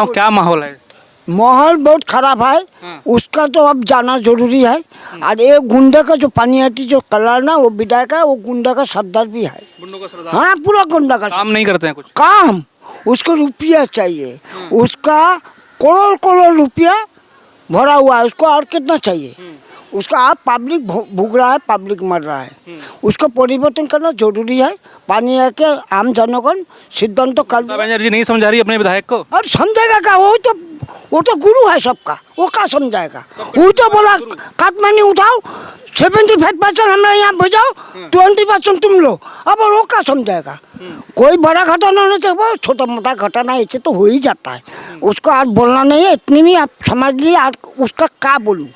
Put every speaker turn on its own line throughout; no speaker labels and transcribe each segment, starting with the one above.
क्या माहौल है?
माहौल बहुत खराब है। उसका तो अब जाना जरूरी है। और ये गुंडे का जो पानीहाटी जो कलर ना वो विधायक है, वो गुंडा का सरदार भी है।
गुंडों का सरदार
हाँ, पूरा गुंडा का
काम नहीं करते हैं कुछ।
काम। उसको रुपया चाहिए। उसका करोड़ करोड़ रुपया भरा हुआ है, उसको और कितना चाहिए? उसका आप पब्लिक भूख रहा है, पब्लिक मर रहा है। उसको परिवर्तन करना जरूरी है। पानी है के आम जनगण सिद्धांत कर
ममता बनर्जी नहीं समझा रही अपने विधायक को।
और समझेगा क्या? वो तो गुरु है सबका, वो क्या समझाएगा? वो तो बोला काटमानी उठाओ, 75% हमारे यहाँ भेजाओ, 20% तुम लो। अब वो क्या समझाएगा? कोई बड़ा घटना होना चाहिए, वो छोटा मोटा घटना ऐसे तो हो ही जाता है। उसको आज बोलना नहीं है, इतनी भी आप समझ लिए। आज उसका क्या बोलूं?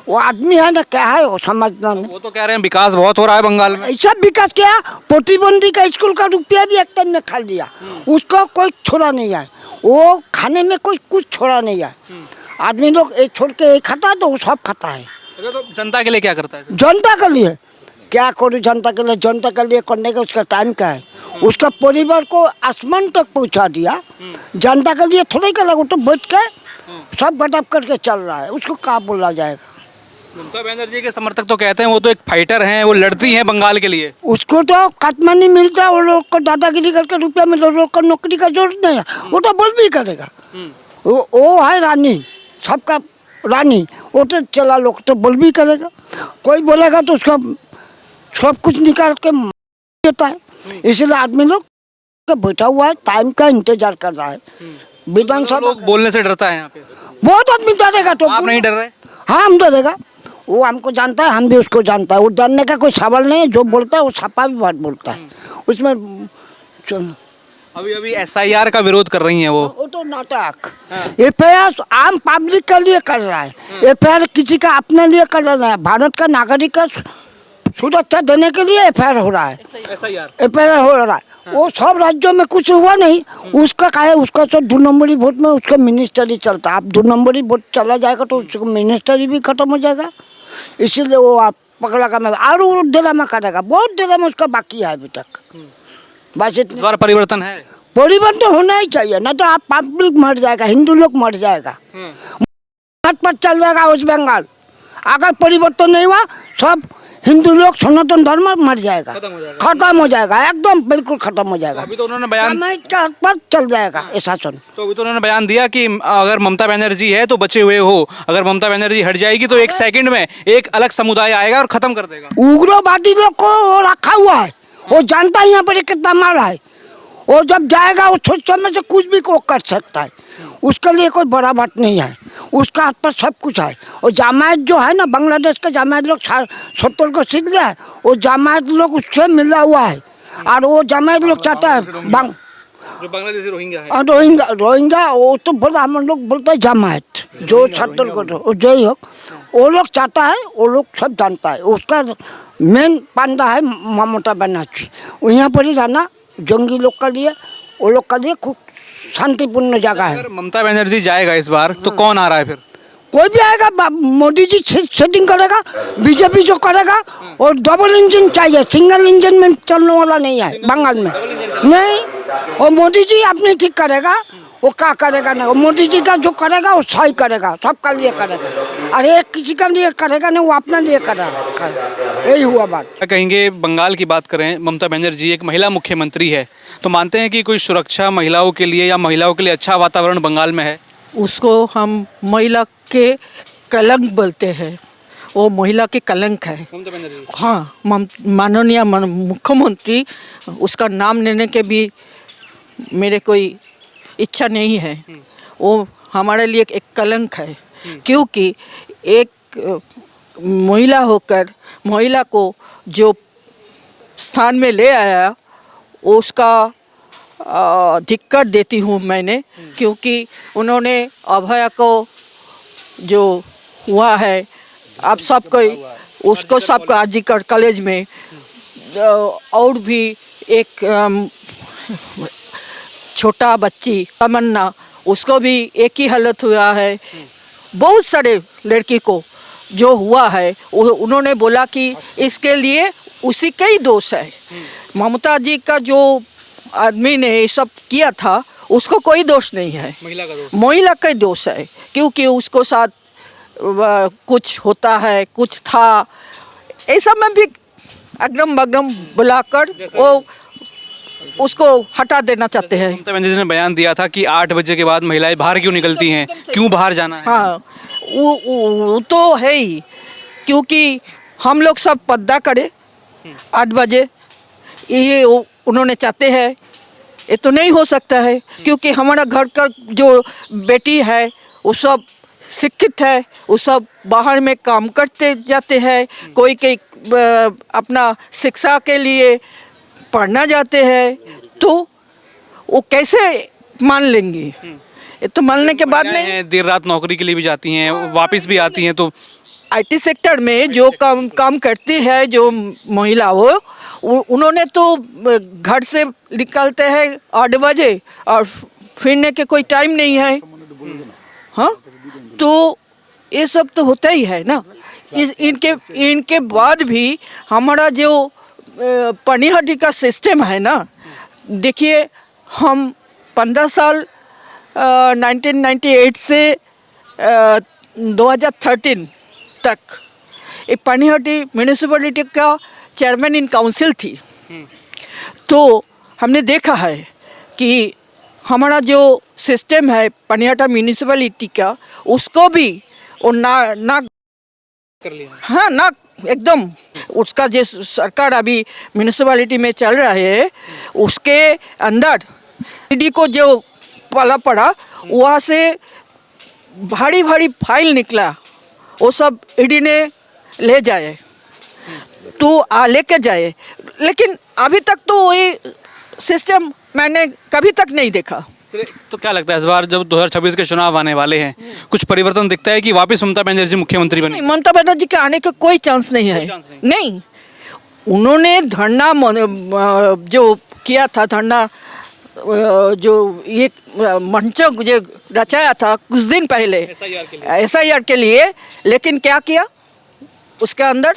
वो आदमी है ना, क्या है वो समझना नहीं।
वो तो कह रहे हैं विकास बहुत हो रहा है बंगाल में।
ऐसा विकास क्या? प्रतिबंधी का स्कूल का रुपया भी एक टाइम में खा लिया, उसको कोई छोड़ा नहीं है। वो खाने में कोई कुछ छोड़ा नहीं है। आदमी लोग एक छोड़ के एक खाता है तो वो सब खाता है।
तो जनता के लिए क्या करता है?
जनता के लिए क्या करूँ? जनता के लिए, जनता के लिए करने का उसका टाइम क्या है? उसका परिवार को आसमान तक पहुंचा दिया। जनता के लिए थोड़ा ही कर लगा, तो बैठ के सब गटअप करके चल रहा है। उसको क्या बोला जाएगा?
ममता बनर्जी के समर्थक तो कहते हैं वो तो एक फाइटर हैं, वो लड़ती हैं बंगाल के लिए।
उसको तो काटमानी मिलता है, वो लोग को दादागिरी करके रुपया मिल, लोग को नौकरी का जरूरत नहीं है। वो तो बोल भी करेगा। वो है रानी, सबका रानी। वो तो चला लोग तो बोल भी करेगा। कोई बोलेगा तो उसका सब कुछ निकाल के देता है। इसलिए आदमी लोग बैठा हुआ है, टाइम का इंतजार कर रहा है। विधानसभा
लोग बोलने से डरता है यहाँ पे।
बहुत आदमी डरेगा। तो
आप नहीं डर रहे?
हाँ, हम डरेगा। वो हमको जानता है, हम भी उसको जानता है। वो डरने का कोई सवाल नहीं है। जो बोलता है वो छापा भी बात बोलता है उसमें।
अभी अभी SIR का विरोध कर रही हैं वो
तो नाटक। FIR आम पब्लिक के लिए कर रहा है। FIR किसी का अपने लिए कर रहा है। भारत का नागरिक का सुरक्षा देने के लिए FIR हो रहा है। FIR हो रहा है। वो सब राज्यों में कुछ हुआ नहीं। उसका क्या है? उसका तो 2 नंबरी वोट में उसका मिनिस्टरी चलता है। अब 2 नंबरी वोट चला जाएगा तो उसका मिनिस्टरी भी खत्म हो जाएगा। इसीलिए वो आप पकड़ा का मैं और वो ड्रामा करेगा। बहुत ड्रामा उसका बाकी है अभी तक। बस
इस बार परिवर्तन है।
परिवर्तन होना ही चाहिए, ना तो आप पब्लिक मर जाएगा, हिंदू लोग मर जाएगा, पर चल जाएगा वेस्ट बंगाल। अगर परिवर्तन नहीं हुआ सब हिंदू लोग सनातन धर्म मर जाएगा, खत्म हो जाएगा, एकदम बिल्कुल खत्म हो जाएगा।
अभी तो उन्होंने बयान
पर चल जाएगा ये शासन।
तो अभी तो उन्होंने बयान दिया कि अगर ममता बनर्जी है तो बचे हुए हो, अगर ममता बनर्जी हट जाएगी तो 1 सेकंड में एक अलग समुदाय आएगा और खत्म कर देगा।
उग्रवादी लोग को वो रखा हुआ है। वो जानता है यहाँ पर कितना मार है। वो जब जाएगा वो सोच समझ से कुछ भी को कर सकता है। उसके लिए कोई बड़ा बात नहीं है। उसका हाथ पर सब कुछ है। और जमायत जो है ना, बांग्लादेश का जमायत लोग 70 को सीख लिया है। वो जमायत लोग उससे मिला हुआ है। और वो जमायत लोग चाहता है
जो बांग्लादेशी
रोहिंग्या वो तो बोला, हम लोग बोलते हैं जमायत जो 70 को जो ही हो, वो लोग चाहता है। वो लोग सब जानता है। उसका मेन पांडा है ममता बनर्जी। यहाँ पर ही रहना जंगी लोग का लिए, वो लोग का लिए खूब शांतिपूर्ण जगह है।
अगर ममता बनर्जी जाएगा इस बार तो कौन आ रहा है फिर?
कोई भी आएगा। मोदी जी सेटिंग करेगा, बीजेपी जो करेगा। और डबल इंजन चाहिए, सिंगल इंजन में चलने वाला नहीं है बंगाल में नहीं। और मोदी जी अपने ठीक करेगा। वो क्या करेगा ना, मोदी जी का जो करेगा वो सही करेगा, सबका लिए करेगा। और एक किसी का लिए करेगा नहीं, वो अपने लिए करेगा। यही हुआ बात।
कहेंगे बंगाल की बात करें, ममता बनर्जी एक महिला मुख्यमंत्री है, तो मानते हैं कि कोई सुरक्षा महिलाओं के लिए या महिलाओं के लिए अच्छा वातावरण बंगाल में है?
उसको हम महिला के कलंक बोलते हैं। वो महिला के कलंक है। हाँ, माननीय मुख्यमंत्री उसका नाम लेने के भी मेरे कोई इच्छा नहीं है। वो हमारे लिए एक कलंक है। क्योंकि एक महिला होकर महिला को जो स्थान में ले आया उसका धिक्कार देती हूँ मैंने। क्योंकि उन्होंने अभया को जो हुआ है आप सबको उसको सबको आरजीकर कॉलेज में और भी एक छोटा बच्ची तमन्ना उसको भी एक ही हालत हुआ है। बहुत सारे लड़की को जो हुआ है उन्होंने बोला कि इसके लिए उसी का ही दोष है। ममता जी का जो आदमी ने ये सब किया था उसको कोई दोष नहीं है,
महिला का दोष।
महिला का ही दोष है, क्योंकि उसको साथ कुछ होता है, कुछ था, ऐसा में भी अगरम बगरम बुलाकर वो उसको हटा देना चाहते हैं।
ममता बनर्जी ने बयान दिया था कि 8 बजे के बाद महिलाएं बाहर क्यों निकलती हैं, क्यों बाहर जाना है।
हाँ, वो तो है ही, क्योंकि हम लोग सब पर्दा करें 8 बजे, ये उन्होंने चाहते हैं। ये तो नहीं हो सकता है, क्योंकि हमारा घर का जो बेटी है वो सब शिक्षित है, वो सब बाहर में काम करते जाते हैं, कोई अपना शिक्षा के लिए पढ़ना जाते हैं, तो वो कैसे मान लेंगे। ये तो मानने के बाद नहीं,
देर रात नौकरी के लिए भी जाती हैं, वापस भी आती हैं, तो
आईटी सेक्टर में जो काम करती है जो महिला उन्होंने तो घर से निकलते हैं 8 बजे और फिरने के कोई टाइम नहीं है। हाँ, तो ये सब तो होता ही है ना। इनके बाद भी हमारा जो पनिहाटी का सिस्टम है ना, देखिए हम 15 साल 1998 से 2013 तक एक पनिहाटी म्यूनिसिपैलिटी का चेयरमैन इन काउंसिल थी। तो हमने देखा है कि हमारा जो सिस्टम है पनिहाटा म्यूनिसिपैलिटी का, उसको भी वो ना
कर लिया।
हाँ ना, एकदम उसका जो सरकार अभी म्यूनिसिपैलिटी में चल रहा है, उसके अंदर ईडी को जो पाला पड़ा, वहाँ से भारी भारी फाइल निकला, वो सब ईडी ने ले जाए, तो लेके जाए, लेकिन अभी तक तो वही सिस्टम मैंने कभी तक नहीं देखा।
तो क्या लगता है इस बार जब 2026 के चुनाव आने वाले हैं, कुछ परिवर्तन दिखता है कि वापस ममता बनर्जी मुख्यमंत्री बने?
नहीं, ममता बनर्जी के आने का कोई चांस नहीं है। नहीं, उन्होंने धरना जो किया था, धरना जो ये मंच जो रचाया था कुछ दिन पहले SIR के लिए, लेकिन क्या किया उसके अंदर?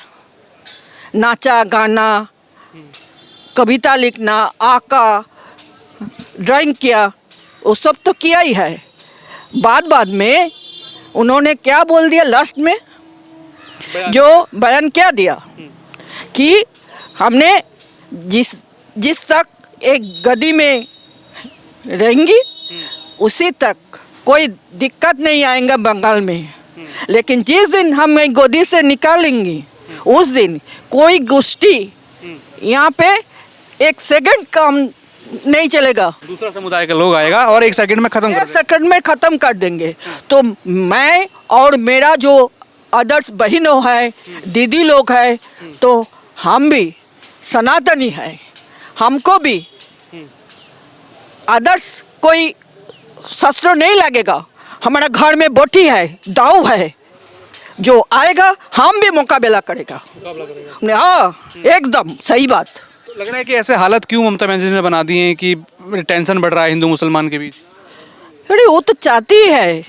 नाचा गाना, कविता लिखना, आका, ड्राइंग किया, वो सब तो किया ही है। बाद में उन्होंने क्या बोल दिया लास्ट में, जो बयान क्या दिया कि हमने जिस तक एक गद्दी में रहेंगी उसी तक कोई दिक्कत नहीं आएगा बंगाल में, लेकिन जिस दिन हम गोदी से निकालेंगे उस दिन कोई गोष्ठी यहाँ पे 1 सेकंड काम नहीं चलेगा।
दूसरा समुदाय का लोग आएगा और 1 सेकंड में खत्म कर
1 सेकंड में ख़त्म कर देंगे। तो मैं और मेरा जो अदर्स बहनों है, दीदी लोग है, तो हम भी सनातनी है, हमको भी अदर्स कोई शस्त्र नहीं लगेगा। हमारा घर में बोटी है, दाव है, जो आएगा हम भी मुकाबला करेगा। हाँ, एकदम सही बात।
लग रहा है कि ऐसे हालत क्यों ममता बनर्जी ने बना दी हैं कि टेंशन बढ़ रहा है हिंदू मुसलमान के बीच?
अरे वो तो चाहती है,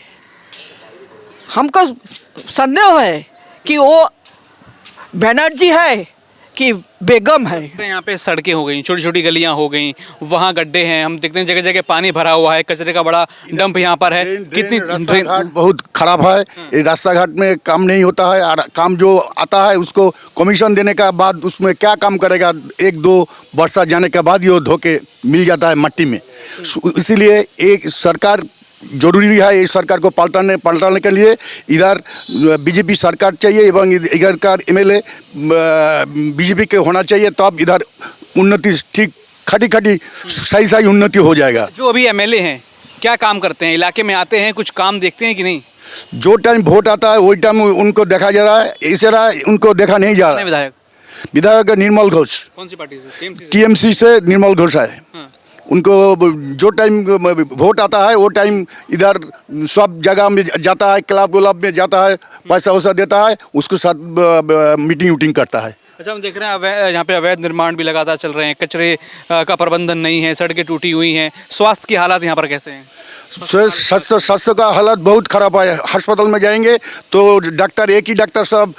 हमको संदेह है कि वो बनर्जी है कि बेगम है।
यहाँ पे सड़कें हो गई, छोटी छोटी गलियां हो गई, वहाँ गड्ढे हैं, हम देखते हैं जगह जगह पानी भरा हुआ है, कचरे का बड़ा डंप यहाँ पर है। कितनी
रास्ता घाट बहुत खराब है। ये रास्ता घाट में काम नहीं होता है, और काम जो आता है उसको कमीशन देने का बाद उसमें क्या काम करेगा, 1-2 वर्षा जाने के बाद ये धो के मिल जाता है मट्टी में। इसीलिए एक सरकार जरूरी है। इस सरकार को पलटाने के लिए इधर बीजेपी सरकार चाहिए एवं इधर का MLA बीजेपी के होना चाहिए, तब इधर उन्नति ठीक खटी सही उन्नति हो जाएगा।
जो अभी MLA हैं क्या काम करते हैं, इलाके में आते हैं, कुछ काम देखते हैं कि नहीं?
जो टाइम वोट आता है वही टाइम उनको देखा जा रहा है, इस तरह उनको देखा नहीं जा रहा है। विधायक निर्मल घोष।
कौन सी पार्टी से?
TMC से निर्मल घोष है। उनको जो टाइम वोट आता है वो टाइम इधर सब जगह में जाता है, क्लब में जाता है, पैसा वैसा देता है, उसके साथ मीटिंग करता है।
अच्छा, हम देख रहे हैं यहाँ पे अवैध निर्माण भी लगातार चल रहे हैं, कचरे का प्रबंधन नहीं है, सड़कें टूटी हुई हैं, स्वास्थ्य की हालात यहाँ पर कैसे हैं?
स्वास्थ्य का हालत बहुत खराब है। अस्पताल में जाएंगे तो डॉक्टर, एक ही डॉक्टर सब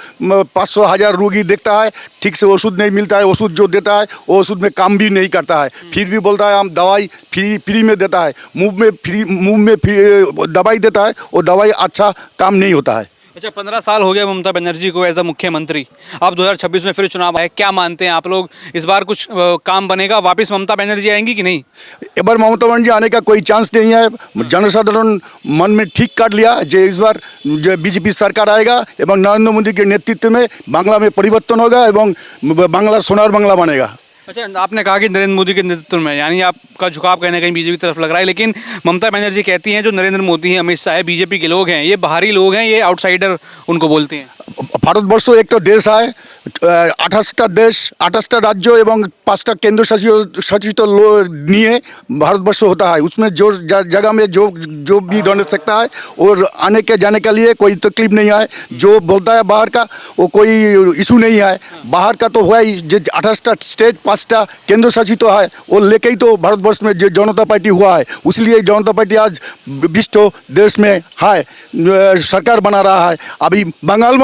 500,000 रोगी देखता है, ठीक से ओषुध नहीं मिलता है, ओषुध जो देता है वो ओषुध में काम भी नहीं करता है, फिर भी बोलता है हम दवाई फ्री में देता है, मुंह में फ्री दवाई देता है, वो दवाई अच्छा काम नहीं होता है।
अच्छा, 15 साल हो गया ममता बनर्जी को एज अ मुख्यमंत्री, अब 2026 में फिर चुनाव है, क्या मानते हैं आप लोग, इस बार कुछ काम बनेगा, वापस ममता बनर्जी आएंगी कि नहीं?
एक बार ममता बनर्जी आने का कोई चांस नहीं है। जनसाधारण मन में ठीक कर लिया जो इस बार जो बीजेपी सरकार आएगा एवं नरेंद्र मोदी के नेतृत्व में बांग्ला में परिवर्तन होगा एवं बांग्ला सोनार बांग्ला बनेगा।
अच्छा, आपने कहा कि नरेंद्र मोदी के नेतृत्व में, यानी आपका झुकाव कहीं ना कहीं बीजेपी की तरफ लग रहा है, लेकिन ममता बनर्जी कहती हैं जो नरेंद्र मोदी हैं, अमित शाह है, बीजेपी के लोग हैं, ये बाहरी लोग हैं, ये आउटसाइडर उनको बोलते हैं।
ভারতবর্ষ একটা দেশ है, 28টা দেশ, 28টা राज्यों एवं 5টা केंद्र शासित निये भारतवर्ष होता है। उसमें जो जगह में जो भी रह सकता है और आने के जाने के लिए कोई तकलीफ नहीं है। जो बोलता है बाहर का वो कोई इशू नहीं है। बाहर का तो हुआ ही, जो 28टा स्टेट 5टा केंद्र शासित है वो लेके ही तो भारतवर्ष में जो जनता पार्टी हुआ है, इसलिए जनता पार्टी आज 20 देश में है, सरकार बना रहा है। अभी बंगाल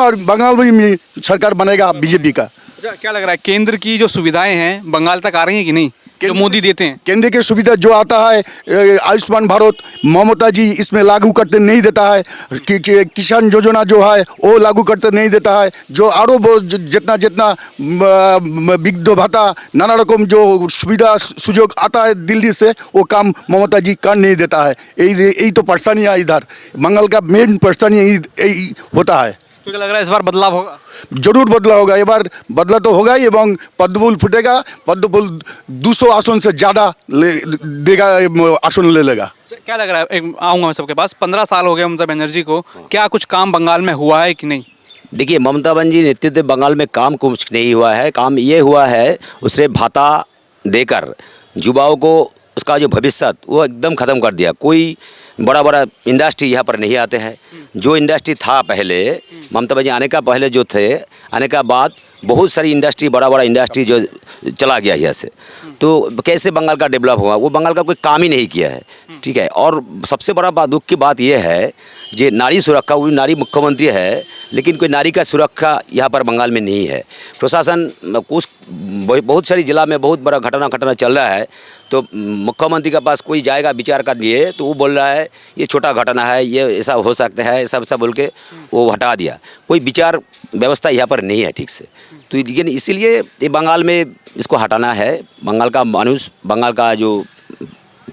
में सरकार बनेगा बीजेपी का।
अच्छा, क्या लग रहा है केंद्र की जो सुविधाएं हैं बंगाल तक आ रही हैं कि नहीं, जो मोदी देते हैं?
केंद्र की सुविधा जो आता है, आयुष्मान भारत ममता जी इसमें लागू करते नहीं देता है, किसान योजना जो है वो लागू करते नहीं देता है, जो आरो जितना वृद्ध भत्ता नाना रकम जो सुविधा सुयोग आता है दिल्ली से, वो काम ममता जी कर नहीं देता है। यही तो परेशानी है इधर, बंगाल का मेन परेशानी यही होता है।
तो क्या लग रहा है इस बार बदलाव होगा?
जरूर बदला होगा, ये बार बदला तो होगा ही एवं पद्मफूल फूटेगा, पद्मफूल 200 आसन से ज़्यादा देगा, आसन ले लेगा।
क्या लग रहा है, आऊँगा मैं सबके पास, 15 साल हो गए ममता बनर्जी को, क्या कुछ काम बंगाल में हुआ है कि नहीं?
देखिए, ममता बनर्जी नेतृत्व बंगाल में काम कुछ नहीं हुआ है। काम ये हुआ है, उसे भाता देकर युवाओं को उसका जो भविष्य वो एकदम ख़त्म कर दिया। कोई बड़ा इंडस्ट्री यहाँ पर नहीं आते हैं। जो इंडस्ट्री था पहले, ममता बनर्जी आने का पहले जो थे, आने का बाद बहुत सारी इंडस्ट्री, बड़ा इंडस्ट्री जो चला गया यहाँ से, तो कैसे बंगाल का डेवलप होगा? वो बंगाल का कोई काम ही नहीं किया है, ठीक है। और सबसे बड़ा दुख की बात यह है जो नारी सुरक्षा, वो नारी मुख्यमंत्री है, लेकिन कोई नारी का सुरक्षा यहाँ पर बंगाल में नहीं है। प्रशासन कुछ बहुत सारी जिला में बहुत बड़ा घटना चल रहा है, तो मुख्यमंत्री के पास कोई जाएगा विचार कर लिए तो वो बोल रहा है ये छोटा घटना है, ये ऐसा हो सकता है, ऐसा बोल के वो हटा दिया। कोई विचार व्यवस्था यहाँ पर नहीं है ठीक से। तो लेकिन इसीलिए ये बंगाल में इसको हटाना है। बंगाल का मनुष्य, बंगाल का जो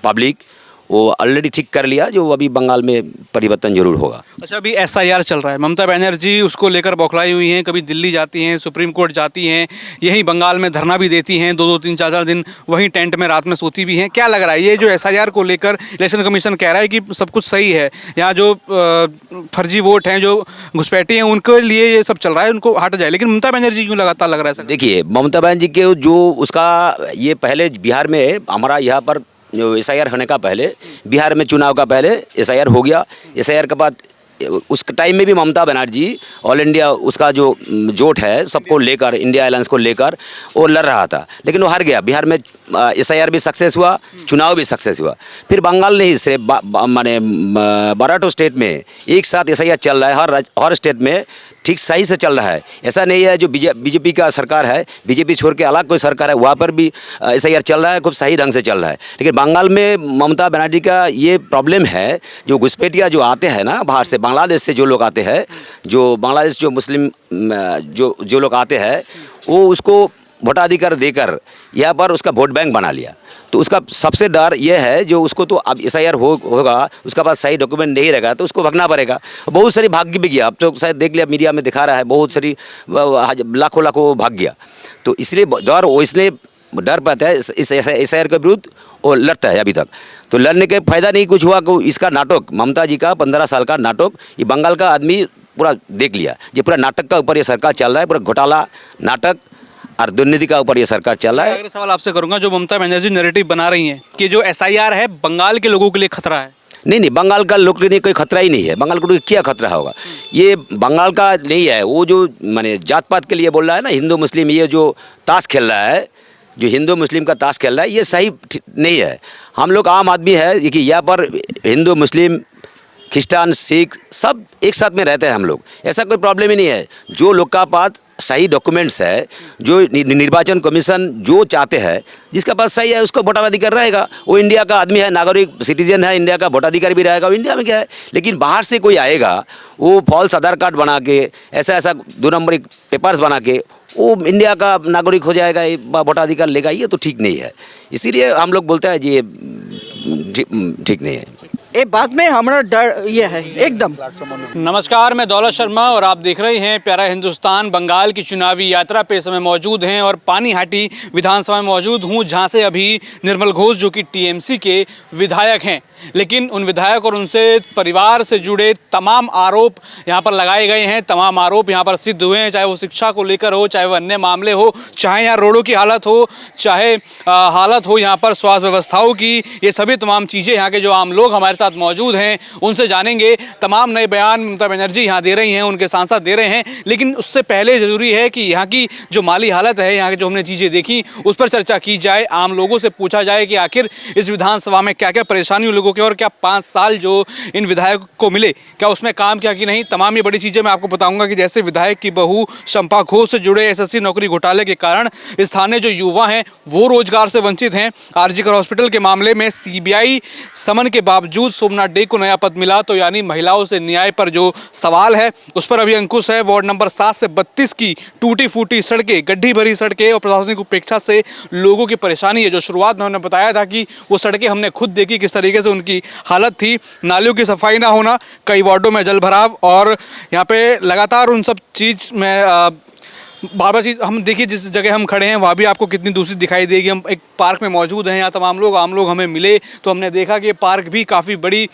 पब्लिक वो ऑलरेडी ठीक कर लिया, जो अभी बंगाल में परिवर्तन जरूर होगा।
अच्छा, अभी SIR चल रहा है, ममता बनर्जी उसको लेकर बौखलाई हुई हैं, कभी दिल्ली जाती हैं, सुप्रीम कोर्ट जाती हैं, यहीं बंगाल में धरना भी देती हैं, 2-2, 3-4 दिन वहीं टेंट में रात में सोती भी हैं। क्या लग रहा है ये जो SIR को लेकर इलेक्शन कमीशन कह रहा है कि सब कुछ सही है, यहाँ जो फर्जी वोट हैं, जो घुसपैठी हैं, उनके लिए ये सब चल रहा है, उनको हट जाए, लेकिन ममता बनर्जी क्यों लगातार लग रहा है?
देखिए, ममता बनर्जी के जो उसका ये पहले बिहार में हमारा यहाँ पर जो SIR होने का पहले, बिहार में चुनाव का पहले SIR हो गया। SIR के बाद उस टाइम में भी ममता बनर्जी ऑल इंडिया उसका जो जोट है सबको लेकर, इंडिया अलायंस को लेकर वो लड़ रहा था, लेकिन वो हार गया। बिहार में SIR भी सक्सेस हुआ, चुनाव भी सक्सेस हुआ। फिर बंगाल ने सिर्फ माने 12 स्टेट में एक साथ SIR चल रहा है, हर स्टेट में ठीक सही से चल रहा है। ऐसा नहीं है जो बीजेपी का सरकार है, बीजेपी छोड़ के अलग कोई सरकार है, वहाँ पर भी SIR चल रहा है, खूब सही ढंग से चल रहा है। लेकिन बंगाल में ममता बनर्जी का ये प्रॉब्लम है, जो घुसपैठिया जो आते हैं ना बाहर से, बांग्लादेश से जो लोग आते हैं, जो बांग्लादेश जो मुस्लिम जो लोग आते हैं, वो उसको वोटाधिकार देकर यहाँ पर उसका वोट बैंक बना लिया। तो उसका सबसे डर यह है जो उसको तो अब SIR होगा, उसका पास सही डॉक्यूमेंट नहीं रहेगा तो उसको भागना पड़ेगा। बहुत सारी भाग भी गया, अब तो शायद देख लिया, मीडिया में दिखा रहा है, बहुत सारी लाखों भाग गया। तो इसलिए डर, वो इसलिए डर पाता है इस SIR के विरुद्ध वो लड़ता है अभी तक। तो लड़ने के फायदा नहीं कुछ हुआ कि इसका नाटक, ममता जी का 15 साल का नाटक, ये बंगाल का आदमी पूरा देख लिया। ये पूरा नाटक का ऊपर ये सरकार चल रहा है, पूरा घोटाला, नाटक और दुर्नीति का ऊपर ये सरकार चल रहा है।
अगला सवाल आपसे करूंगा, जो ममता बनर्जी नैरेटिव बना रही हैं कि जो SIR है बंगाल के लोगों के लिए खतरा है,
नहीं, बंगाल का लोग के लिए कोई खतरा ही नहीं है। बंगाल को क्या खतरा होगा? ये बंगाल का नहीं है। वो जो माने जात पात के लिए बोल रहा है ना, हिंदू मुस्लिम, ये जो ताश खेल रहा है, जो हिंदू मुस्लिम का ताश खेल रहा है, ये सही नहीं है। हम लोग आम आदमी है, देखिए यहाँ पर हिंदू मुस्लिम क्रिस्तान सिख सब एक साथ में रहते हैं हम लोग, ऐसा कोई प्रॉब्लम ही नहीं है। जो लोग का पास सही डॉक्यूमेंट्स है, जो निर्वाचन कमीशन जो चाहते हैं, जिसका पास सही है उसको वोटाधिकार रहेगा। वो इंडिया का आदमी है, नागरिक सिटीजन है, इंडिया का वोटाधिकार भी रहेगा। वो इंडिया में क्या है, लेकिन बाहर से कोई आएगा, वो फॉल्स आधार कार्ड बना के ऐसा 2 नंबरी पेपर्स बना के वो इंडिया का नागरिक हो जाएगा, वोटाधिकार लेगा, ये तो ठीक नहीं है। इसीलिए हम लोग बोलते हैं जी ये ठीक नहीं है।
ये बात में हमारा डर ये है एकदम।
नमस्कार, मैं दौलत शर्मा और आप देख रहे हैं प्यारा हिंदुस्तान। बंगाल की चुनावी यात्रा पे समय मौजूद हैं और पानीहाटी विधानसभा में मौजूद हूं, जहां से अभी निर्मल घोष जो कि टीएमसी के विधायक हैं, लेकिन उन विधायक और उनसे परिवार से जुड़े तमाम आरोप यहाँ पर लगाए गए हैं। तमाम आरोप यहाँ पर सिद्ध हुए हैं, चाहे वो शिक्षा को लेकर हो, चाहे वो अन्य मामले हो, चाहे यहाँ रोडों की हालत हो, चाहे हालत हो यहाँ पर स्वास्थ्य व्यवस्थाओं की। ये सभी तमाम चीज़ें यहाँ के जो आम लोग हमारे साथ मौजूद हैं उनसे जानेंगे। तमाम नए बयान ममता बनर्जी यहाँ दे रही हैं, उनके सांसद दे रहे हैं, लेकिन उससे पहले ज़रूरी है कि यहाँ की जो माली हालत है, यहाँ की जो हमने चीज़ें देखी, उस पर चर्चा की जाए। आम लोगों से पूछा जाए कि आखिर इस विधानसभा में क्या क्या परेशानी लोगों के, और क्या 5 साल जो इन विधायक को मिले, क्या उसमें काम किया कि नहीं। तमाम ये बड़ी चीज़ें मैं आपको बताऊंगा कि जैसे विधायक की बहू शंपा घोष से जुड़े एसएससी नौकरी घोटाले के कारण स्थानीय जो युवा हैं वो रोजगार से वंचित हैं। आरजीकर हॉस्पिटल के मामले में सीबीआई समन के बावजूद सोमनाथ डे को नया पद मिला, तो यानी महिलाओं से न्याय पर जो सवाल है उस पर अभी अंकुश है। वार्ड नंबर 7 से 32 की टूटी फूटी सड़कें, गड्ढी भरी सड़कें और प्रशासनिक उपेक्षा से लोगों की परेशानी है। जो शुरुआत में हमने बताया था कि वो सड़कें हमने खुद देखी किस तरीके से उनकी हालत थी, नालियों की सफाई ना होना, कई वार्डों में जल भराव, और यहाँ पे लगातार उन सब चीज़ में बार बार चीज़ हम देखिए। जिस जगह हम खड़े हैं वहाँ भी आपको कितनी दूषित दिखाई देगी। हम एक पार्क में मौजूद हैं, यहाँ तमाम लोग आम लोग हमें मिले तो हमने देखा कि पार्क भी काफ़ी बड़ी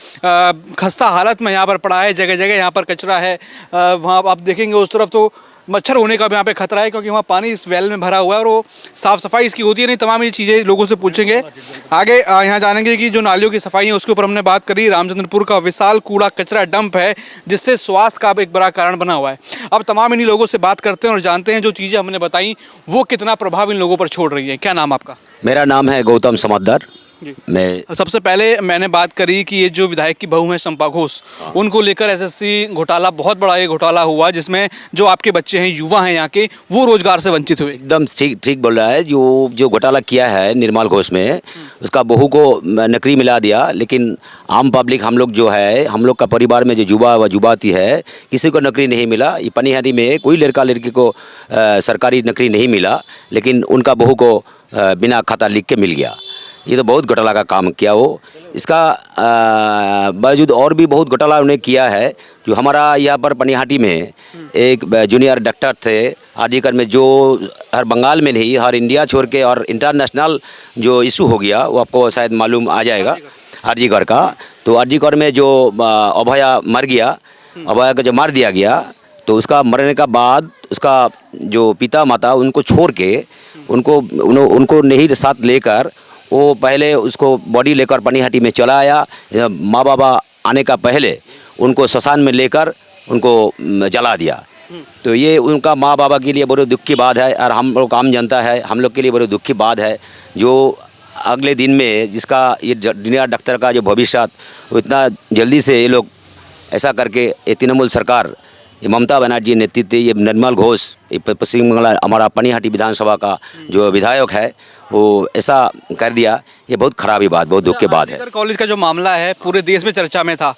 खस्ता हालत में यहाँ पर पड़ा है। जगह जगह यहाँ पर कचरा है। वहाँ आप देखेंगे उस तरफ तो मच्छर होने का भी यहाँ पे खतरा है, क्योंकि वहाँ पानी इस वेल में भरा हुआ है और वो साफ़ सफाई इसकी होती है नहीं। तमाम ये चीज़ें लोगों से पूछेंगे आगे। यहाँ जानेंगे कि जो नालियों की सफाई है उसके ऊपर हमने बात करी। रामचंद्रपुर का विशाल कूड़ा कचरा डंप है जिससे स्वास्थ्य का एक बड़ा कारण बना हुआ है। अब तमाम इन्हीं लोगों से बात करते हैं और जानते हैं जो चीज़ें हमने बताई वो कितना प्रभाव इन लोगों पर छोड़ रही है। क्या नाम आपका?
मेरा नाम है गौतम समद्दर।
मैं सबसे पहले मैंने बात करी कि ये जो विधायक की बहू है शंपा घोष, उनको लेकर एसएससी घोटाला, बहुत बड़ा ये घोटाला हुआ जिसमें जो आपके बच्चे हैं, युवा हैं यहाँ के, वो रोजगार से वंचित हुए।
एकदम ठीक बोल रहा है। जो घोटाला किया है निर्मल घोष में, उसका बहू को नौकरी मिला दिया, लेकिन आम पब्लिक हम लोग जो है, हम लोग का परिवार में जो युवा व युवाती है, किसी को नौकरी नहीं मिला। ये पानीहाटी में कोई लड़का लड़की को सरकारी नौकरी नहीं मिला, लेकिन उनका बहू को बिना खाता लिख के मिल गया। ये तो बहुत घोटाला का काम किया वो। इसका बावजूद और भी बहुत घोटाला उन्हें किया है। जो हमारा यहाँ पर पानीहाटी में एक जूनियर डॉक्टर थे आरजीकर में, जो हर बंगाल में नहीं, हर इंडिया छोड़ के और इंटरनेशनल जो इशू हो गया, वो आपको शायद मालूम आ जाएगा आरजीकर का। तो आरजीकर में जो अभया मर गया, अभया को जो मार दिया गया, तो उसका मरने का बाद उसका जो पिता माता उनको छोड़ के उनको नहीं साथ लेकर वो पहले उसको बॉडी लेकर पानीहाटी में चला आया। माँ बाबा आने का पहले उनको श्मशान में लेकर उनको जला दिया। तो ये उनका माँ बाबा के लिए बड़ी दुख की बात है, और हम लोग आम जनता है, हम लोग के लिए बड़ी दुख की बात है। जो अगले दिन में जिसका ये जूनियर डॉक्टर का जो भविष्य, वो इतना जल्दी से ये लोग ऐसा करके, ये तृणमूल सरकार, ये ममता बनर्जी नेतृत्व, ये निर्मल घोष, ये पश्चिम बंगाल हमारा पानीहाटी विधानसभा का जो विधायक है, वो ऐसा कर दिया। ये बहुत खराब ही बात, बहुत दुख की बात है।
कॉलेज का जो मामला है पूरे देश में चर्चा में था।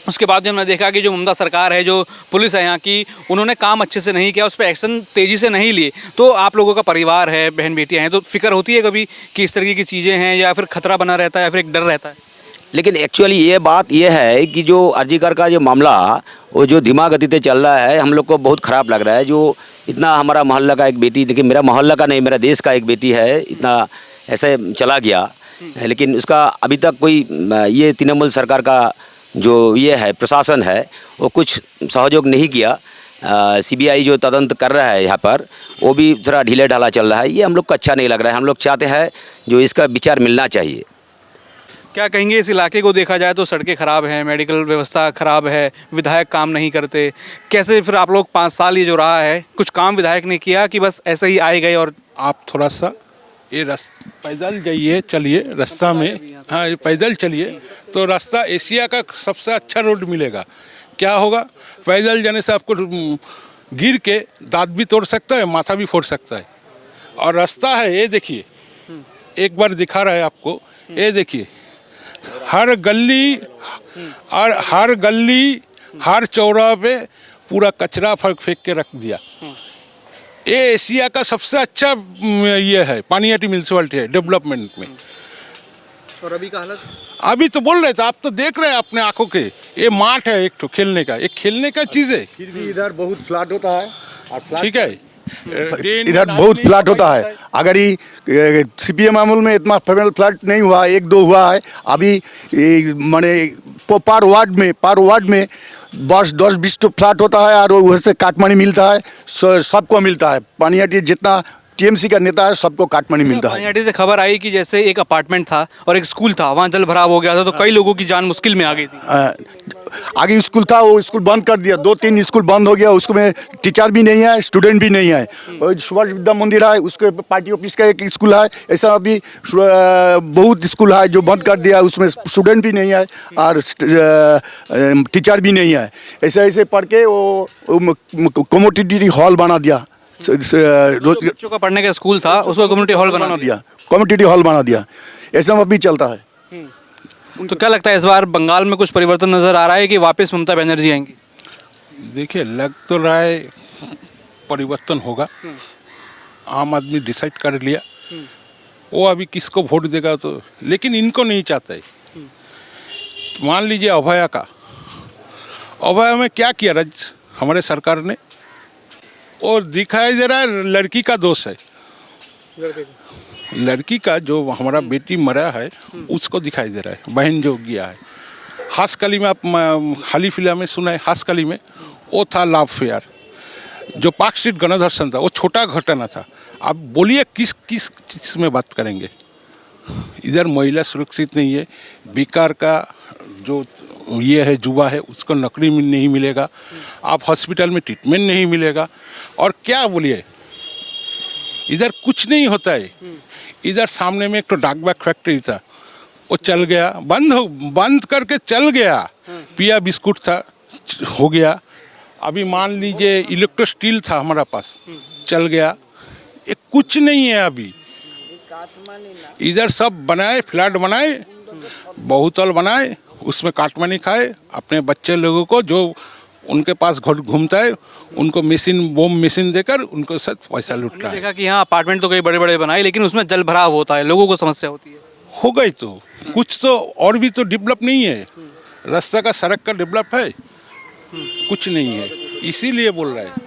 उसके बाद हमने देखा कि जो ममता सरकार है, जो पुलिस है यहाँ की, उन्होंने काम अच्छे से नहीं किया, उस पर एक्शन तेज़ी से नहीं लिए। तो आप लोगों का परिवार है, बहन बेटियाँ हैं, तो फिक्र होती है कभी कि इस तरीके की चीज़ें हैं, या फिर खतरा बना रहता है, या फिर एक डर रहता है?
लेकिन एक्चुअली ये बात ये है कि जो आरजीकर का जो मामला, वो जो धीमा गति से चल रहा है, हम लोग को बहुत ख़राब लग रहा है। जो इतना हमारा मोहल्ला का एक बेटी, देखिए मेरा मोहल्ला का नहीं, मेरा देश का एक बेटी है, इतना ऐसे चला गया, लेकिन उसका अभी तक कोई ये तृणमूल सरकार का जो ये है प्रशासन है, वो कुछ सहयोग नहीं किया। सीबीआई जो तदंत कर रहा है यहाँ पर, वो भी थोड़ा ढीले ढाला चल रहा है। ये हम लोग को अच्छा नहीं लग रहा है। हम लोग चाहते हैं जो इसका विचार मिलना चाहिए।
क्या कहेंगे, इस इलाके को देखा जाए तो सड़कें ख़राब हैं, मेडिकल व्यवस्था ख़राब है, विधायक काम नहीं करते, कैसे फिर आप लोग 5 साल ये जो रहा है कुछ काम विधायक ने किया कि बस ऐसे ही आए गए? और
आप थोड़ा सा ये पैदल जाइए, चलिए रास्ता में, हाँ ये पैदल चलिए तो रास्ता एशिया का सबसे अच्छा रोड मिलेगा। क्या होगा, पैदल जाने से आपको गिर के दांत भी तोड़ सकता है, माथा भी फोड़ सकता है। और रास्ता है ये देखिए, एक बार दिखा रहा है आपको, ये देखिए हर गली और हर चौराहे पे पूरा कचरा फेंक के रख दिया। ये एशिया का सबसे अच्छा ये है, पानीहाटी म्यूनसिपलिटी है डेवलपमेंट में।
और अभी का हालत?
अभी तो बोल रहे थे, आप तो देख रहे हैं अपने आंखों के, ये माठ है एक तो खेलने का, एक खेलने का चीज है।
फिर भी इधर बहुत फ्लैट होता है,
ठीक है,
इधर बहुत फ्लैट होता है। अगर ये सीपीएम अमूल में इतना फ्लैट नहीं हुआ, 1-2 हुआ है अभी, माने पर वार्ड में 10-20 तो फ्लैट होता है और वहाँ से काटमानी मिलता है, सबको मिलता है। पानीहाटी जितना टीएमसी का नेता है सबको काटमानी मिलता है।
पानीहाटी से खबर आई कि जैसे एक अपार्टमेंट था और एक स्कूल था, वहाँ जल भराव हो गया था तो कई लोगों की जान मुश्किल में आ गई थी।
आगे स्कूल था, वो स्कूल बंद कर दिया, 2-3 स्कूल बंद हो गया, उसमें टीचर भी नहीं है, स्टूडेंट भी नहीं है। और सुभाष विद्या मंदिर है, उसके पार्टी ऑफिस का एक स्कूल है, ऐसा अभी बहुत स्कूल है जो बंद कर दिया, उसमें स्टूडेंट भी नहीं है और टीचर भी नहीं है। ऐसे पढ़ के वो कम्युनिटी हॉल बना दिया।
बच्चों का पढ़ने का स्कूल था, उसको कम्युनिटी हॉल बना दिया।
कम्युनिटी हॉल बना दिया, ऐसा अभी चलता है।
तो क्या लगता है इस बार बंगाल में कुछ परिवर्तन नजर आ रहा है कि वापस ममता बनर्जी आएंगी?
देखिए लग तो रहा है परिवर्तन होगा, आम आदमी डिसाइड कर लिया, वो अभी किसको वोट देगा तो, लेकिन इनको नहीं चाहता है। मान लीजिए अभया में क्या किया हमारे सरकार ने, और दिखाई दे रहा है लड़की का दोष है, लड़की का जो हमारा बेटी मरा है उसको दिखाई दे रहा है, बहन जो गया है। हासकली में आप हाल फिलहाल में सुना है, हासकली में वो था लव फेयर, जो पार्क स्ट्रीट गणधर्षण था, वो छोटा घटना था। आप बोलिए किस चीज़ में बात करेंगे? इधर महिला सुरक्षित नहीं है, बेकार का जो ये है जुआ है उसको नौकरी नहीं मिलेगा, आप हॉस्पिटल में ट्रीटमेंट नहीं मिलेगा, और क्या बोलिए इधर कुछ नहीं होता है। इधर सामने में एक तो डाक बैग फैक्ट्री था, वो चल गया, बंद करके चल गया। पिया बिस्कुट था, हो गया। अभी मान लीजिए इलेक्ट्रो स्टील था हमारा पास, चल गया। ये कुछ नहीं है अभी। इधर सब बनाए, फ्लैट बनाए, बहुतल बनाए, उसमें काटमानी खाए, अपने बच्चे लोगों को जो उनके पास घर घूमता है उनको बम मशीन देकर उनको साथ पैसा लूट रहा है।
देखा कि यहाँ अपार्टमेंट तो कई बड़े बड़े बनाए, लेकिन उसमें जल भराव होता है, लोगों को समस्या होती है।
हो गई तो कुछ तो और भी तो डेवलप नहीं है, रास्ता का सड़क का डेवलप है, कुछ नहीं है, इसीलिए बोल रहा है।